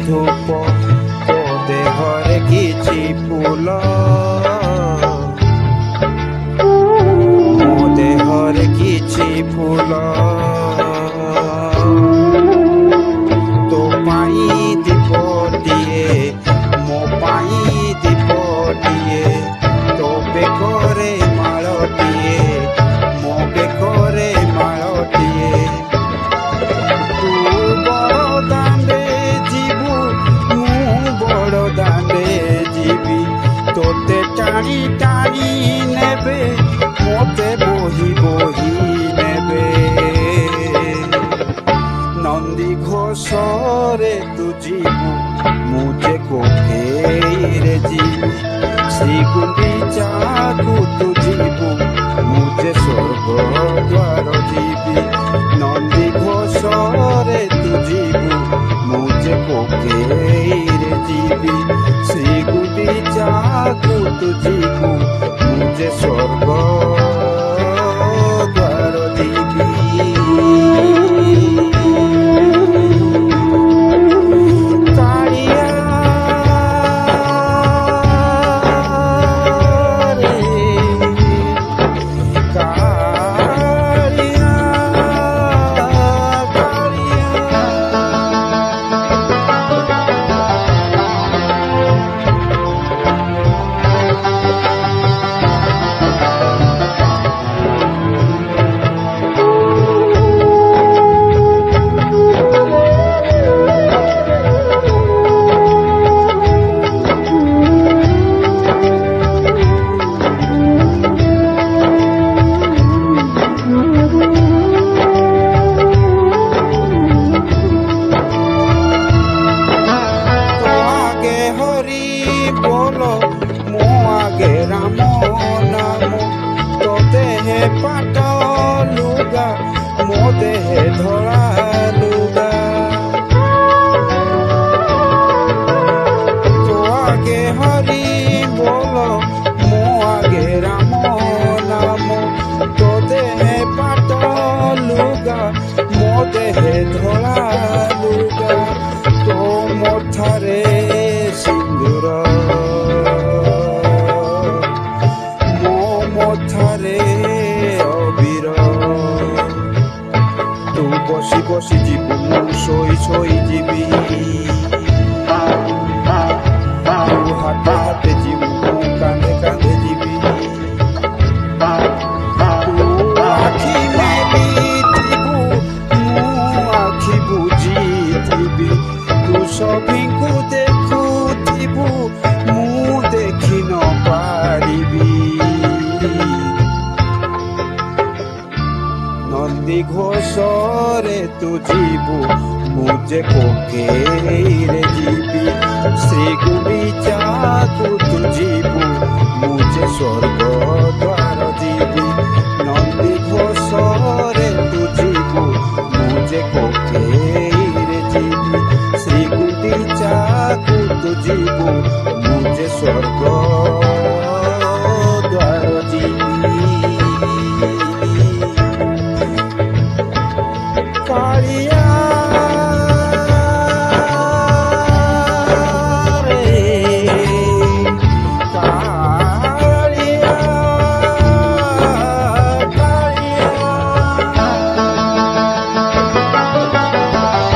ଧୂପ ତୋ ଦେହରେ କିଛି ଫୁଲ ମୋ ଦେହରେ କିଛି ଫୁଲ ତୋ ପାଇଁ ଦୀପଟିଏ ମୋ ପାଇଁ ଦୀପଟିଏ ତୋ ବେକରେ ମାଳଟିଏ ମୋ ବେକରେ ମାଳଟିଏ ତୁ ବଡ଼ ଦାଣ୍ଡେ ଯିବୁ ମୁଁ ବଡ଼ ଦାଣ୍ଡେ ଯିବି ତୋତେ ଟାଣି ଟାଣି ନେବେ ମୋତେ ବୋହି ବୋହି ନେବେ ନନ୍ଦୀ ଘୋଷରେ ତୁ ଯିବୁ ମୁଁ ଯେ କୋଠେଇରେ ଯିବି ଶ୍ରୀଗୁଣ୍ଡିଚାକୁ ତୁ ଯିବୁ ମୁଁ ଯେ ସ୍ୱର୍ଗ ଦ୍ୱାର ଯିବି ନନ୍ଦୀ ଘୋଷରେ ତୁ ଯିବୁ ମୁଁ ଯେ କୋଠେଇରେ ଯିବି ଶ୍ରୀଗୁଣ୍ଡିଚାକୁ ତୁ ଯିବୁ ମୁଁ ଯେ ସ୍ୱର୍ଗ ଦ୍ୱାର ଯିବି ପାଟ ଲୁଗା ମୋ ଦେହେ ଧଳା ଲୁଗା ତୋ ଆଗେ ହରି ବୋଲ ମୋ ଆଗେ ରାମ ନାମ ତୋ ଦେହେ ପାଟ ଲୁଗା ମୋ ଦେହେ ଧଳା ଲୁଗା ତୋ ମଥାରେ ସିନ୍ଦୁର ମୋ ମଥାରେ ତୁ ବସି ବସି ଯିବୁ ମୁଁ ଶୋଇ ଶୋଇ ଯିବି ତୁ ହାତେ ହାତେ ଯିବୁ ମୁଁ କାନ୍ଧେ କାନ୍ଧେ ଯିବି ତୁ ଆଖି ମେଲିଥିବୁ ମୁଁ ଆଖି ବୁଜିଥିବି ତୁ ସଭିଙ୍କୁ ଦେଖୁଥିବୁ ମୁଁ ଦେଖି ନ ପାରିବି ନନ୍ଦୀ ଘୋଷରେ ତୁ ଯିବୁ ମୁଁ ଯେ କୋକେଇରେ ଯିବି ଶ୍ରୀଗୁଣ୍ଡିଚାକୁ ତୁ ଯିବୁ ମୁଁ ଯେ ସ୍ୱର୍ଗ ଦ୍ୱାର ଯିବି ନନ୍ଦୀ ଘୋଷରେ ତୁ ଯିବୁ ମୁଁ ଯେ କୋକେଇରେ ଯିବି ଶ୍ରୀଗୁଣ୍ଡିଚାକୁ ତୁ ଯିବୁ ମୁଁ ଯେ ସ୍ୱର୍ଗ